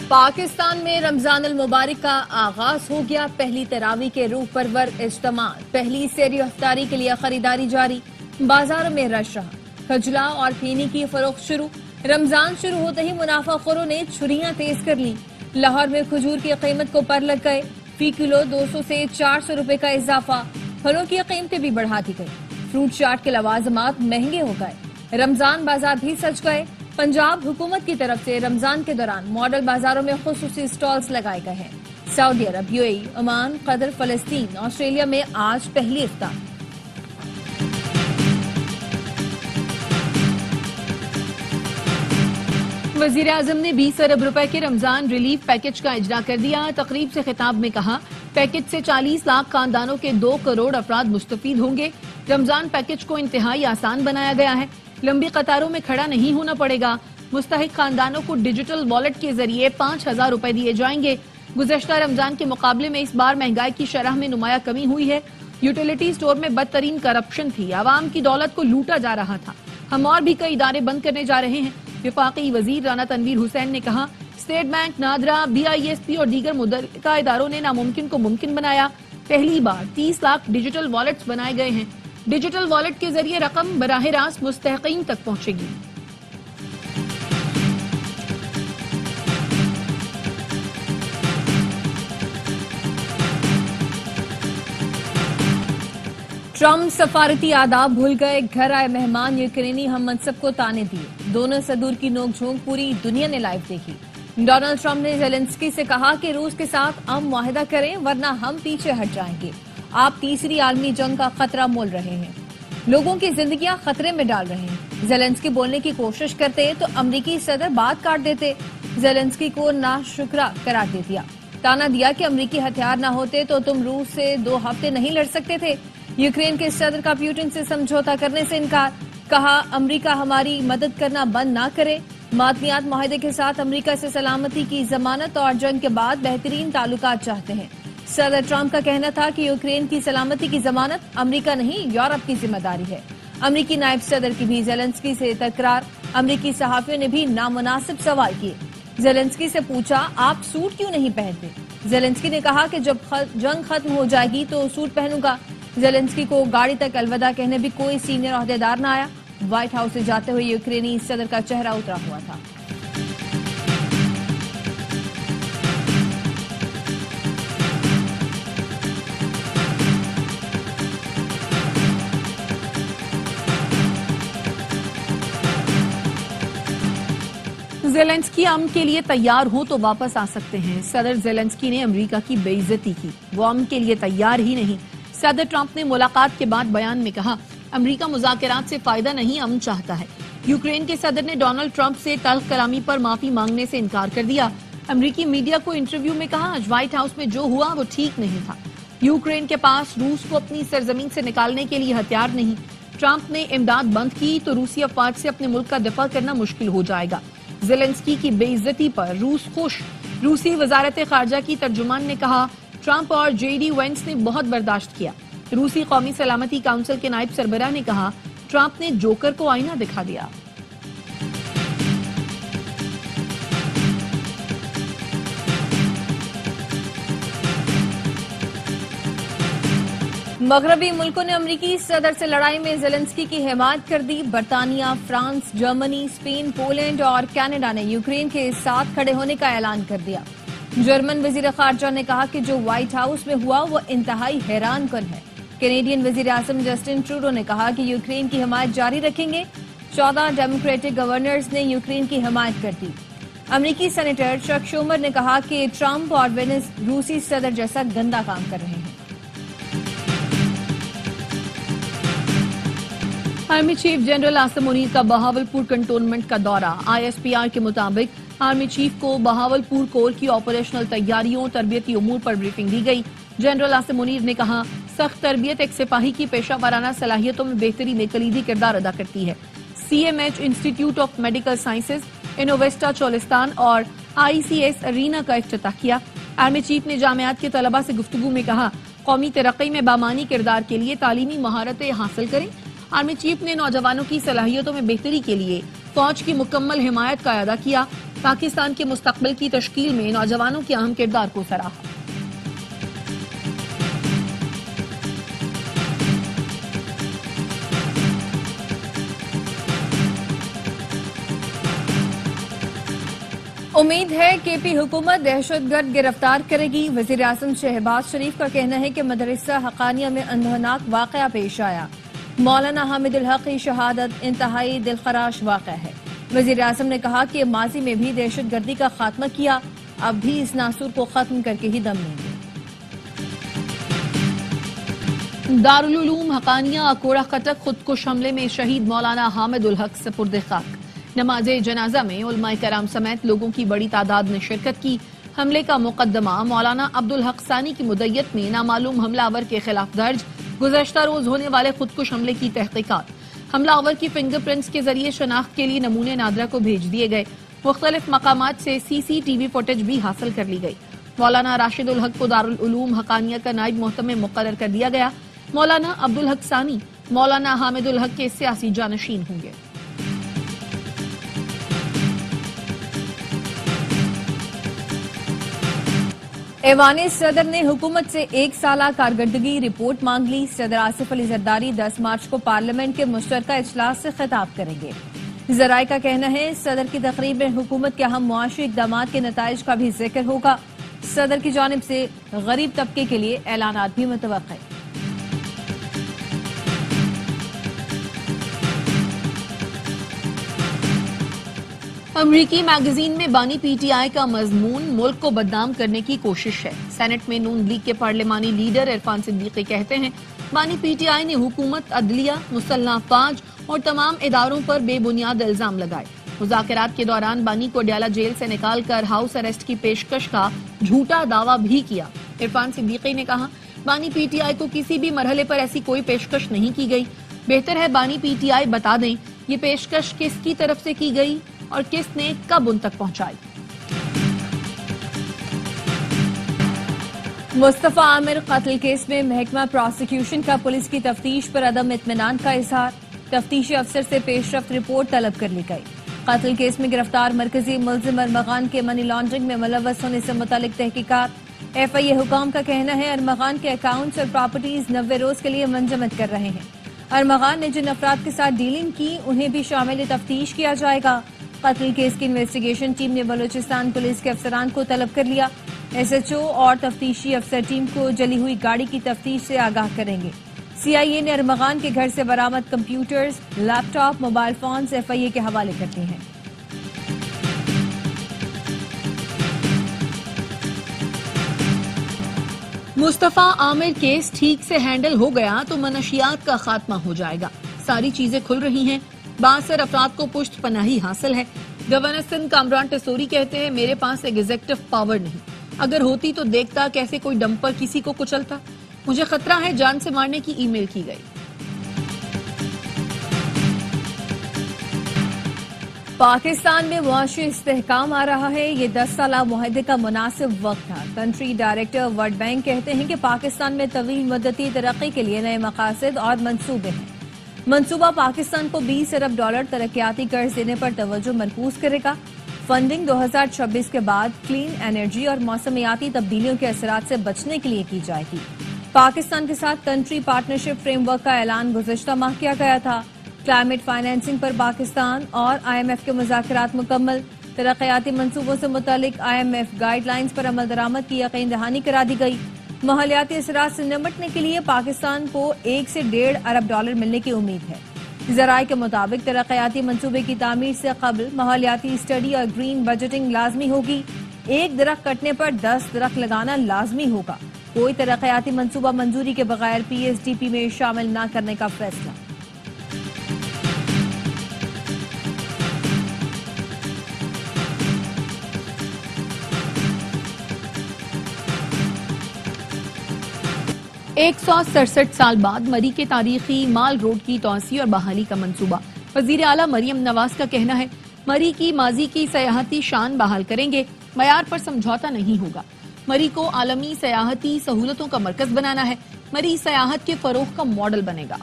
پاکستان میں رمضان المبارک کا آغاز ہو گیا۔ پہلی تراویح کے روح پرور اجتماع، پہلی سحری افطاری کے لیے خریداری جاری، بازاروں میں رش رہا۔ کھجلا اور پھینی کی فروخت شروع۔ رمضان شروع ہوتے ہی منافع خوروں نے چھریاں تیز کر لی۔ لاہور میں کھجور کی قیمت کو پر لگ گئے، فی کلو 200 سے 400 روپے کا اضافہ۔ پھلوں کی قیمتیں بھی بڑھا دی گئی، فروٹ چاٹ کے لوازمات مہنگے ہو گئے۔ رمضان بازار بھی سج گئے۔ پنجاب حکومت کی طرف سے رمضان کے دوران ماڈل بازاروں میں خصوصی سٹالز لگائے گئے ہیں۔ سعودی عرب، یو اے ای، عمان، قطر، فلسطین، آسٹریلیا میں آج پہلی افطار۔ وزیر اعظم نے 20 ارب روپے کے رمضان ریلیف پیکج کا اجرا کر دیا۔ تقریب سے خطاب میں کہا، پیکج سے 40 لاکھ خاندانوں کے 2 کروڑ افراد مستفید ہوں گے۔ رمضان پیکج کو انتہائی آسان بنایا گیا ہے، لمبی قطاروں میں کھڑا نہیں ہونا پڑے گا۔ مستحق خاندانوں کو ڈیجیٹل والیٹ کے ذریعے 5,000 روپے دیے جائیں گے۔ گزشتہ رمضان کے مقابلے میں اس بار مہنگائی کی شرح میں نمایاں کمی ہوئی ہے۔ یوٹیلیٹی سٹور میں بدترین کرپشن تھی، عوام کی دولت کو لوٹا جا رہا تھا۔ ہم اور بھی کئی ادارے بند کرنے جا رہے ہیں۔ وفاقی وزیر رانا تنویر حسین نے کہا، اسٹیٹ بینک، نادرا، BISP اور دیگر متعلقہ اداروں نے ناممکن کو ممکن بنایا۔ پہلی بار 30 لاکھ ڈیجیٹل والیٹس بنائے گئے ہیں۔ ڈیجیٹل والیٹ کے ذریعے رقم براہ راست مستحقین تک پہنچے گی۔ ٹرمپ سفارتی آداب بھول گئے، گھر آئے مہمان یوکرینی ہم منصب کو تانے دیے۔ دونوں صدور کی نوک جھونک پوری دنیا نے لائیو دیکھی۔ ڈونلڈ ٹرمپ نے زیلنسکی سے کہا کہ روس کے ساتھ امن معاہدہ کریں ورنہ ہم پیچھے ہٹ جائیں گے۔ آپ تیسری عالمی جنگ کا خطرہ مول رہے ہیں، لوگوں کی زندگیاں خطرے میں ڈال رہے ہیں۔ زیلنسکی بولنے کی کوشش کرتے تو امریکی صدر بات کاٹ دیتے۔ زیلنسکی کو ناشکرا قرار دے دیا، تانا دیا کہ امریکی ہتھیار نہ ہوتے تو تم روس سے 2 ہفتے نہیں لڑ سکتے تھے۔ یوکرین کے صدر کا پیوٹن سے سمجھوتا کرنے سے انکار، کہا امریکہ ہماری مدد کرنا بند نہ کرے۔ معدنیات معاہدے کے ساتھ امریکہ سے سلامتی کی ضمانت اور جنگ کے بعد بہترین تعلقات چاہتے ہیں۔ صدر ٹرمپ کا کہنا تھا کہ یوکرین کی سلامتی کی ضمانت امریکہ نہیں یورپ کی ذمہ داری ہے۔ امریکی نائب صدر کی بھی زیلنسکی سے تکرار، امریکی صحافیوں نے بھی نامناسب سوال کیے۔ زیلنسکی سے پوچھا، آپ سوٹ کیوں نہیں پہنتے؟ زیلنسکی نے کہا کہ جب جنگ ختم ہو جائے گی تو سوٹ پہنوں گا۔ زیلنسکی کو گاڑی تک الوداع کہنے بھی کوئی سینئر عہدیدار نہ آیا۔ وائٹ ہاؤس سے جاتے ہوئے یوکرینی صدر کا چہرہ اترا ہوا تھا۔ زیلنسکی امن کے لیے تیار ہو تو واپس آ سکتے ہیں۔ صدر زیلنسکی نے امریکہ کی بے عزتی کی، وہ امن کے لیے تیار ہی نہیں۔ صدر ٹرمپ نے ملاقات کے بعد بیان میں کہا، امریکہ مذاکرات سے فائدہ نہیں، امن چاہتا ہے۔ یوکرین کے صدر نے ڈونلڈ ٹرمپ سے تلخ کلامی پر معافی مانگنے سے انکار کر دیا۔ امریکی میڈیا کو انٹرویو میں کہا، آج وائٹ ہاؤس میں جو ہوا وہ ٹھیک نہیں تھا۔ یوکرین کے پاس روس کو اپنی سرزمین سے نکالنے کے لیے ہتھیار نہیں۔ ٹرمپ نے امداد بند کی تو روسی افواج سے اپنے ملک کا دفاع کرنا مشکل ہو جائے گا۔ زیلنسکی کی بے عزتی پر روس خوش۔ روسی وزارت خارجہ کی ترجمان نے کہا، ٹرمپ اور JD وینس نے بہت برداشت کیا۔ روسی قومی سلامتی کونسل کے نائب سربراہ نے کہا، ٹرمپ نے جوکر کو آئینہ دکھا دیا۔ مغربی ملکوں نے امریکی صدر سے لڑائی میں زیلنسکی کی حمایت کر دی۔ برطانیہ، فرانس، جرمنی، اسپین، پولینڈ اور کینیڈا نے یوکرین کے ساتھ کھڑے ہونے کا اعلان کر دیا۔ جرمن وزیر خارجہ نے کہا کہ جو وائٹ ہاؤس میں ہوا وہ انتہائی حیران کن ہے۔ کینیڈین وزیر اعظم جسٹن ٹروڈو نے کہا کہ یوکرین کی حمایت جاری رکھیں گے۔ 14 ڈیموکریٹک گورنرز نے یوکرین کی حمایت کر دی۔ امریکی سینیٹر چک شومر نے کہا کہ ٹرمپ اور وینس روسی صدر جیسا گندا کام کر رہے ہیں۔ Army chief general Asim Munir کا بہاولپور کنٹونمنٹ کا دورہ۔ ISPR کے مطابق آرمی چیف کو بہاولپور کور کی آپریشنل تیاریوں، تربیتی امور پر بریفنگ دی گئی۔ جنرل عاصم منیر نے کہا، سخت تربیت ایک سپاہی کی پیشہ ورانہ صلاحیتوں میں بہتری میں کلیدی کردار ادا کرتی ہے۔ CMH institute of medical sciences, Innovista Cholistan اور ICS ارینا کا افتتاح کیا۔ آرمی چیف نے جامعات کے طلباء سے گفتگو میں کہا، قومی ترقی میں بامانی کردار کے لیے تعلیمی مہارتیں حاصل کریں۔ آرمی چیف نے نوجوانوں کی صلاحیتوں میں بہتری کے لیے فوج کی مکمل حمایت کا اعادہ کیا۔ پاکستان کے مستقبل کی تشکیل میں نوجوانوں کے اہم کردار کو سراہا۔ امید ہے کہ پی حکومت دہشت گرد گرفتار کرے گی۔ وزیر اعظم شہباز شریف کا کہنا ہے کہ مدرسہ حقانیہ میں اندھوناک واقعہ پیش آیا۔ مولانا حامد الحق کی شہادت انتہائی دلخراش واقعہ ہے۔ وزیر اعظم نے کہا کہ ماضی میں بھی دہشت گردی کا خاتمہ کیا، اب بھی اس ناسور کو ختم کر کے ہی دم لیں گے۔ دارالعلوم حقانیہ اکوڑہ کٹک خودکش حملے میں شہید مولانا حامد الحق سپرد خاک۔ نماز جنازہ میں علماء کرام سمیت لوگوں کی بڑی تعداد نے شرکت کی۔ حملے کا مقدمہ مولانا عبدالحق ثانی کی مدیت میں نامعلوم حملہ آور کے خلاف درج۔ گزشتہ روز ہونے والے خودکش حملے کی تحقیقات۔ حملہ آور کی فنگر پرنٹس کے ذریعے شناخت کے لیے نمونے نادرہ کو بھیج دیے گئے۔ مختلف مقامات سے سی سی ٹی وی فوٹیج بھی حاصل کر لی گئی۔ مولانا راشد الحق کو دارالعلوم حقانیہ کا نائب محتمم مقرر کر دیا گیا۔ مولانا عبدالحق ثانی مولانا حامد الحق کے سیاسی جانشین ہوں گے۔ ایوان صدر نے حکومت سے 1 سالہ کارکردگی رپورٹ مانگ لی۔ صدر آصف علی زرداری 10 مارچ کو پارلیمنٹ کے مشترکہ اجلاس سے خطاب کریں گے۔ ذرائع کا کہنا ہے صدر کی تقریب میں حکومت کے اہم معاشی اقدامات کے نتائج کا بھی ذکر ہوگا۔ صدر کی جانب سے غریب طبقے کے لیے اعلانات بھی متوقع ہیں۔ امریکی میگزین میں بانی پی ٹی آئی کا مضمون ملک کو بدنام کرنے کی کوشش ہے۔ سینٹ میں نون لیگ کے پارلیمانی لیڈر عرفان صدیقی کہتے ہیں بانی پی ٹی آئی نے حکومت، عدلیہ، مسلح افواج اور تمام اداروں پر بے بنیاد الزام لگائے۔ مذاکرات کے دوران بانی کو ڈیالہ جیل سے نکال کر ہاؤس اریسٹ کی پیشکش کا جھوٹا دعویٰ بھی کیا۔ عرفان صدیقی نے کہا بانی پی ٹی آئی کو کسی بھی مرحلے پر ایسی کوئی پیشکش نہیں کی گئی۔ بہتر ہے بانی پی ٹی آئی بتا دیں یہ پیشکش کس کی طرف سے کی گئی اور کس نے کب ان تک پہنچائی۔ مصطفیٰ عامر قتل کیس میں محکمہ پراسیکیوشن کا پولیس کی تفتیش پر عدم اطمینان کا اظہار۔ تفتیشی افسر سے پیش رفت رپورٹ طلب کر لی گئی۔ قتل کیس میں گرفتار مرکزی ملزم ارمغان کے منی لانڈرنگ میں ملوث ہونے سے متعلق تحقیقات۔ ایف آئی اے حکام کا کہنا ہے ارمغان کے اکاؤنٹس اور پراپرٹیز 90 روز کے لیے منجمد کر رہے ہیں۔ ارمغان نے جن افراد کے ساتھ ڈیلنگ کی انہیں بھی شامل تفتیش کیا جائے گا۔ قتل کیس کی انویسٹیگیشن ٹیم نے بلوچستان پولیس کے افسران کو طلب کر لیا۔ ایس ایچ او اور تفتیشی افسر ٹیم کو جلی ہوئی گاڑی کی تفتیش سے آگاہ کریں گے۔ سی آئی اے نے ارمغان کے گھر سے برآمد کمپیوٹرز، لیپ ٹاپ، موبائل فونز ایف آئی اے کے حوالے کر دی ہیں۔ مصطفیٰ عامر کیس ٹھیک سے ہینڈل ہو گیا تو منشیات کا خاتمہ ہو جائے گا۔ ساری چیزیں کھل رہی ہیں، بااثر افراد کو پشت پناہی حاصل ہے۔ گورنر سندھ کامران ٹسوری کہتے ہیں میرے پاس ایگزیکٹو پاور نہیں، اگر ہوتی تو دیکھتا کیسے کوئی ڈمپر کسی کو کچلتا۔ مجھے خطرہ ہے جان سے مارنے کی ای میل کی گئی۔ پاکستان میں معاشی استحکام آ رہا ہے، یہ 10 سالہ معاہدے کا مناسب وقت تھا۔ کنٹری ڈائریکٹر ورلڈ بینک کہتے ہیں کہ پاکستان میں طویل مدتی ترقی کے لیے نئے مقاصد اور منصوبے ہیں۔ منصوبہ پاکستان کو $20 ارب ترقیاتی قرض دینے پر توجہ مرکوز کرے گا۔ فنڈنگ 2026 کے بعد کلین انرجی اور موسمیاتی تبدیلیوں کے اثرات سے بچنے کے لیے کی جائے گی۔ پاکستان کے ساتھ کنٹری پارٹنرشپ فریم ورک کا اعلان گزشتہ ماہ کیا گیا تھا۔ کلائمیٹ فائنینسنگ پر پاکستان اور آئی ایم ایف کے مذاکرات مکمل۔ ترقیاتی منصوبوں سے متعلق I M F guidelines پر عمل درآمد کی یقین دہانی کرا دی گئی۔ ماحولیاتی اثرات سے نمٹنے کے لیے پاکستان کو $1 سے $1.5 ارب ملنے کی امید ہے۔ ذرائع کے مطابق ترقیاتی منصوبے کی تعمیر سے قبل ماحولیاتی اسٹڈی اور گرین بجٹنگ لازمی ہوگی۔ 1 درخت کٹنے پر 10 درخت لگانا لازمی ہوگا۔ کوئی ترقیاتی منصوبہ منظوری کے بغیر پی ایس ڈی پی میں شامل نہ کرنے کا فیصلہ۔ ایک 167 سال بعد مری کے تاریخی مال روڈ کی توسیع اور بحالی کا منصوبہ۔ وزیر اعلیٰ مریم نواز کا کہنا ہے مری کی ماضی کی سیاحتی شان بحال کریں گے، معیار پر سمجھوتا نہیں ہوگا۔ مری کو عالمی سیاحتی سہولتوں کا مرکز بنانا ہے، مری سیاحت کے فروغ کا ماڈل بنے گا۔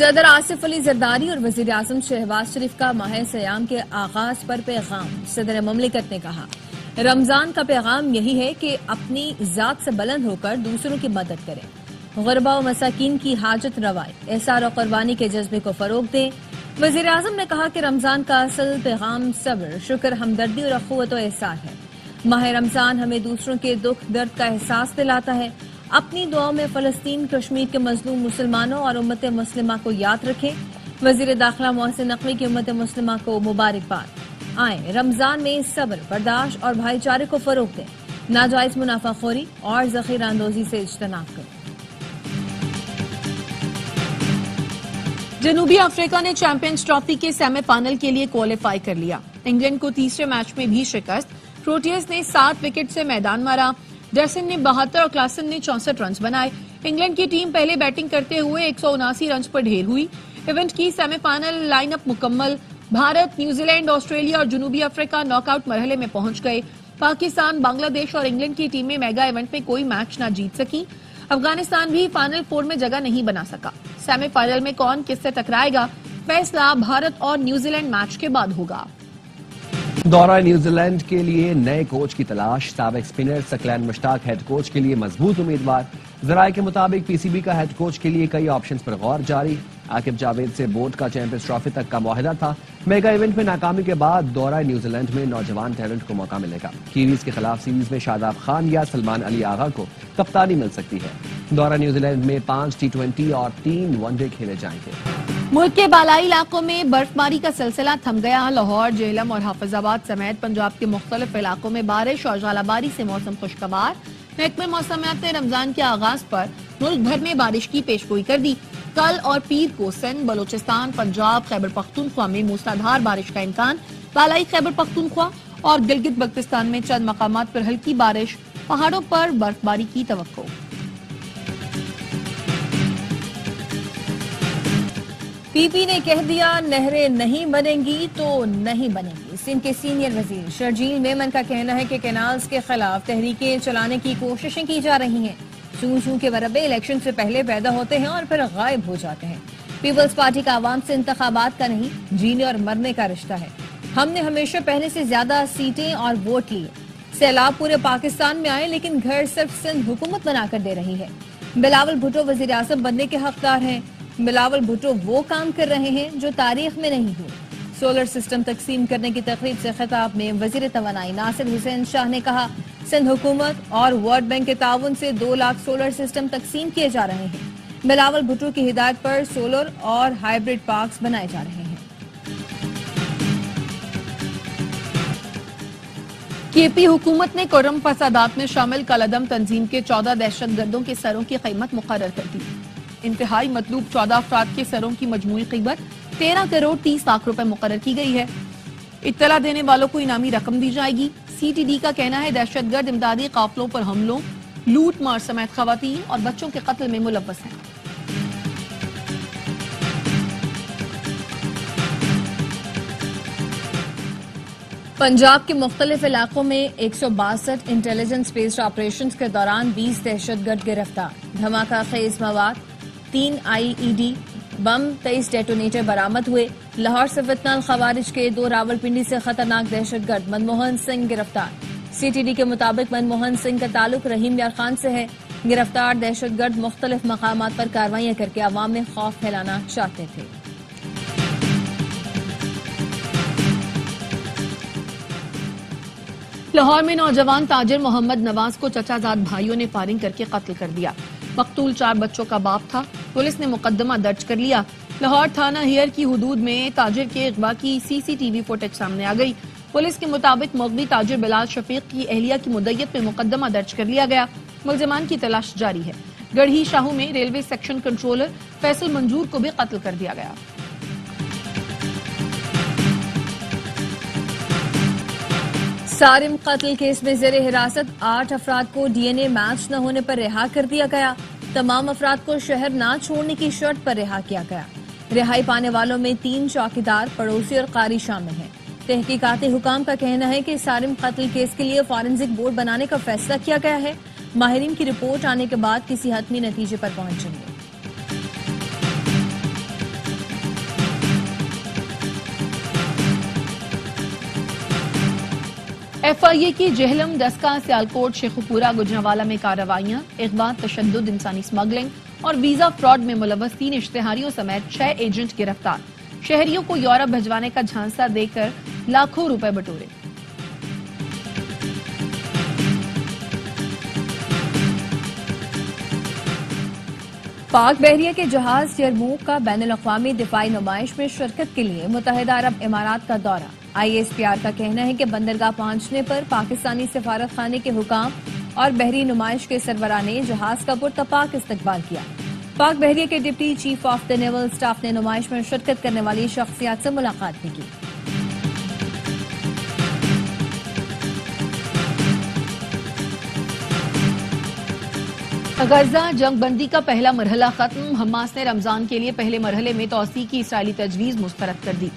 صدر آصف علی زرداری اور وزیر اعظم شہباز شریف کا ماہ سیام کے آغاز پر پیغام۔ صدر مملکت نے کہا رمضان کا پیغام یہی ہے کہ اپنی ذات سے بلند ہو کر دوسروں کی مدد کریں، غربا و مساکین کی حاجت روائے، احسان و قربانی کے جذبے کو فروغ دیں۔ وزیر اعظم نے کہا کہ رمضان کا اصل پیغام صبر، شکر، ہمدردی اور اخوت و احسان ہے۔ ماہ رمضان ہمیں دوسروں کے دکھ درد کا احساس دلاتا ہے۔ اپنی دعاؤں میں فلسطین، کشمیر کے مظلوم مسلمانوں اور امت مسلمہ کو یاد رکھیں۔ وزیر داخلہ محسن نقوی کی امت مسلمہ کو مبارکباد۔ آئیں رمضان میں صبر، برداشت اور بھائی چارے کو فروغ دیں، ناجائز منافع خوری اور ذخیرہ اندوزی سے اجتناب کریں۔ جنوبی افریقہ نے چیمپئنز ٹرافی کے سیمی فائنل کے لیے کوالیفائی کر لیا۔ انگلینڈ کو تیسرے میچ میں بھی شکست۔ پروٹیئرز نے 7 وکٹ سے میدان مارا۔ ڈیسن نے 72 اور کلاسن نے 64 رنز بنائے۔ انگلینڈ کی ٹیم پہلے بیٹنگ کرتے ہوئے 179 رنز پر ڈھیر ہوئی۔ ایونٹ کی سیمی فائنل لائن اپ مکمل۔ بھارت، نیوزی لینڈ، آسٹریلیا اور جنوبی افریقہ ناک آؤٹ مرحلے میں پہنچ گئے۔ پاکستان، بنگلہ دیش اور انگلینڈ کی ٹیمیں میگا ایونٹ میں کوئی میچ نہ جیت سکی۔ افغانستان بھی فائنل 4 میں جگہ نہیں بنا سکا۔ سیمی فائنل میں کون کس سے ٹکرائے گا، فیصلہ بھارت اور نیوزی لینڈ میچ کے بعد ہوگا۔ دورہ نیوزی لینڈ کے لیے نئے کوچ کی تلاش۔ سابق اسپنر سکلین مشتاق ہیڈ کوچ کے لیے مضبوط امیدوار۔ ذرائع کے مطابق پی سی بی کا ہیڈ کوچ کے لیے کئی آپشنز پر غور جاری۔ عاقب جاوید سے بورڈ کا چیمپئنز ٹرافی تک کا معاہدہ تھا۔ میگا ایونٹ میں ناکامی کے بعد دورہ نیوزی لینڈ میں نوجوان ٹیلنٹ کو موقع ملے گا۔ کیویز کے خلاف سیریز میں شاداب خان یا سلمان علی آغا کو کپتانی مل سکتی ہے۔ دورہ نیوزی لینڈ میں 5 T20 اور 3 ون ڈے کھیلے جائیں گے۔ ملک کے بالائی علاقوں میں برف باری کا سلسلہ تھم گیا۔ لاہور، جہلم اور حافظ آباد سمیت پنجاب کے مختلف علاقوں میں بارش اور ژالہ باری سے موسم خوشگوار۔ محکمہ موسمیات نے رمضان کے آغاز پر ملک بھر میں بارش کی پیشگوئی کر دی۔ کل اور پیر کو سندھ، بلوچستان، پنجاب، خیبر پختونخوا میں موسلادھار بارش کا امکان۔ بالائی خیبر پختونخوا اور گلگت بلتستان میں چند مقامات پر ہلکی بارش، پہاڑوں پر برف باری کی توقع۔ پی پی نے کہہ دیا نہریں نہیں بنیں گی تو نہیں بنیں گی۔ سندھ کے سینئر وزیر شرجیل میمن کا کہنا ہے کہ کینالز کے خلاف تحریکیں چلانے کی کوششیں کی جا رہی ہیں۔ چوں چوں کے وربے الیکشن سے پہلے پیدا ہوتے ہیں اور پھر غائب ہو جاتے ہیں۔ پیپلز پارٹی کا عوام سے انتخابات کا نہیں، جینے اور مرنے کا رشتہ ہے۔ ہم نے ہمیشہ پہلے سے زیادہ سیٹیں اور ووٹ لیے۔ سیلاب پورے پاکستان میں آئے لیکن گھر صرف سندھ حکومت بنا کر دے رہی ہے۔ بلاول بھٹو وزیر اعظم بننے کے حقدار ہیں۔ بلاول بھٹو وہ کام کر رہے ہیں جو تاریخ میں نہیں ہوئے۔ سولر سسٹم تقسیم کرنے کی تقریب سے خطاب میں وزیر توانائی ناصر حسین شاہ نے کہا سندھ حکومت اور ورلڈ بینک کے تعاون سے 2 لاکھ سولر سسٹم تقسیم کیے جا رہے ہیں۔ بلاول بھٹو کی ہدایت پر سولر اور ہائیبرڈ پارکس بنائے جا رہے ہیں۔ کے پی حکومت نے کرم فسادات میں شامل کالعدم تنظیم کے 14 دہشت گردوں کے سروں کی قیمت مقرر کر دی۔ انتہائی مطلوب 14 افراد کے سروں کی مجموعی قیمت 13 کروڑ 30 لاکھ روپے مقرر کی گئی ہے۔ اطلاع دینے والوں کو انعامی رقم دی جائے گی۔ سی ٹی ڈی کا کہنا ہے دہشت گرد امدادی قافلوں پر حملوں، لوٹ مار سمیت خواتین اور بچوں کے قتل میں ملوث ہیں۔ پنجاب کے مختلف علاقوں میں 162 انٹیلیجنس بیسڈ آپریشنز کے دوران 20 دہشت گرد گرفتار۔ دھماکہ خیز مواد، 3 IED بم، 23 ڈیٹونیٹر برآمد ہوئے۔ لاہور سے فتنہ الخوارج کے 2 راولپنڈی سے خطرناک دہشت گرد منموہن سنگھ گرفتار۔ سی ٹی ڈی کے مطابق منموہن سنگھ کا تعلق رحیم یار خان سے ہے۔ گرفتار دہشت گرد مختلف مقامات پر کارروائیاں کر کے عوام میں خوف پھیلانا چاہتے تھے۔ لاہور میں نوجوان تاجر محمد نواز کو چچا زاد بھائیوں نے فائرنگ کر کے قتل کر دیا۔ مقتول 4 بچوں کا باپ تھا۔ پولیس نے مقدمہ درج کر لیا۔ لاہور تھانہ ہیر کی حدود میں تاجر کے اغوا کی CCTV فوٹیج سامنے آ گئی۔ پولیس کے مطابق مغوی تاجر بلال شفیق کی اہلیہ کی مدعیت میں مقدمہ درج کر لیا گیا۔ ملزمان کی تلاش جاری ہے۔ گڑھی شاہو میں ریلوے سیکشن کنٹرولر فیصل منظور کو بھی قتل کر دیا گیا۔ سارم قتل کیس میں زیر حراست 8 افراد کو DNA میچ نہ ہونے پر رہا کر دیا گیا۔ تمام افراد کو شہر نہ چھوڑنے کی شرط پر رہا کیا گیا۔ رہائی پانے والوں میں 3 چوکیدار، پڑوسی اور قاری شامل ہیں۔ تحقیقاتی حکام کا کہنا ہے کہ سارم قتل کیس کے لیے فارنزک بورڈ بنانے کا فیصلہ کیا گیا ہے۔ ماہرین کی رپورٹ آنے کے بعد کسی حتمی نتیجے پر پہنچیں گے۔ FIA کی جہلم، ڈسکا، سیالکوٹ، شیخوپورہ، گجرانوالہ میں کارروائیاں، اغوا، تشدد، انسانی اسمگلنگ اور ویزا فراڈ میں ملوث 3 اشتہاریوں سمیت 6 ایجنٹ گرفتار، شہریوں کو یورپ بھجوانے کا جھانسا دے کر لاکھوں روپے بٹورے۔ پاک بحریہ کے جہاز یرموک کا بین الاقوامی دفاعی نمائش میں شرکت کے لیے متحدہ عرب امارات کا دورہ۔ ISPR کا کہنا ہے کہ بندرگاہ پہنچنے پر پاکستانی سفارت خانے کے حکام اور بحری نمائش کے سربراہ نے جہاز کا پرتپاک استقبال کیا۔ پاک بحریہ کے deputy chief of the naval staff نے نمائش میں شرکت کرنے والی شخصیات سے ملاقات بھی کی۔ غزہ جنگ بندی کا پہلا مرحلہ ختم، حماس نے رمضان کے لیے پہلے مرحلے میں توسیع کی اسرائیلی تجویز مسترد کر دی۔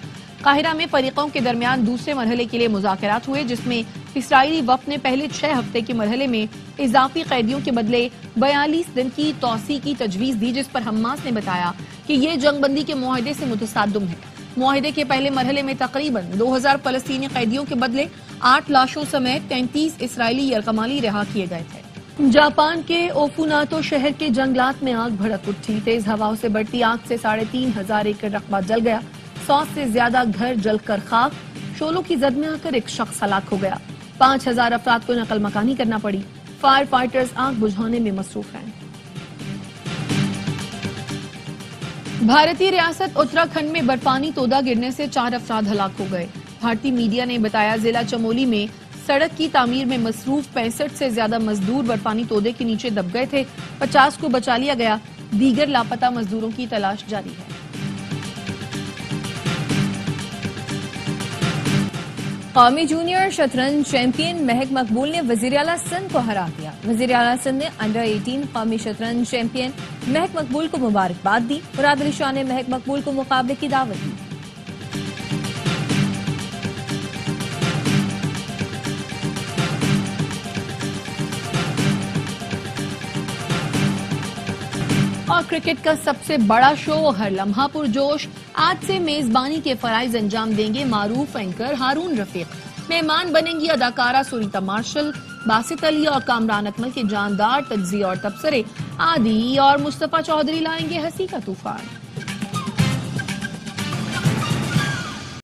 قاہرہ میں فریقوں کے درمیان دوسرے مرحلے کے لیے مذاکرات ہوئے، جس میں اسرائیلی وفد نے پہلے 6 ہفتے کے مرحلے میں اضافی قیدیوں کے بدلے 42 دن کی توسیع کی تجویز دی، جس پر حماس نے بتایا کہ یہ جنگ بندی کے معاہدے سے متصادم ہے۔ معاہدے کے پہلے مرحلے میں تقریباً 2000 فلسطینی قیدیوں کے بدلے 8 لاشوں سمیت 33 اسرائیلی یرغمالی رہا کیے گئے تھے۔ جاپان کے اوفوناتو شہر کے جنگلات میں آگ بھڑک اٹھی، تیز ہواؤں سے بڑھتی آگ سے 3500 ایکڑ رقبہ جل گیا، 100 سے زیادہ گھر جل کر خاک، شعلوں کی زد میں آ کر ایک شخص ہلاک ہو گیا، 5000 افراد کو نقل مکانی کرنا پڑی، فائر فائٹرز آگ بجھانے میں مصروف ہیں۔ بھارتی ریاست اتراکھنڈ میں برفانی تودہ گرنے سے 4 افراد ہلاک ہو گئے۔ بھارتی میڈیا نے بتایا ضلع چمولی میں سڑک کی تعمیر میں مصروف 65 سے زیادہ مزدور برفانی تودے کے نیچے دب گئے تھے، 50 کو بچا لیا گیا، دیگر لاپتہ مزدوروں کی تلاش جاری ہے۔ قومی جونیئر شطرنج چیمپئن مہک مقبول نے وزیراعلیٰ سندھ کو ہرا دیا۔ وزیراعلیٰ سندھ نے انڈر 18 قومی شطرنج چیمپئن مہک مقبول کو مبارکباد دی۔ مراد علی شاہ نے مہک مقبول کو مقابلے کی دعوت دی۔ اور کرکٹ کا سب سے بڑا شو ہر لمحہ پرجوش، آج سے میزبانی کے فرائض انجام دیں گے معروف اینکر ہارون رفیق۔ مہمان بنیں گی اداکارہ سوریتا مارشل، باسط علی اور کامران اکمل کے جاندار تجزیے اور تبصرے، عادی اور مصطفیٰ چودھری لائیں گے ہنسی کا طوفان۔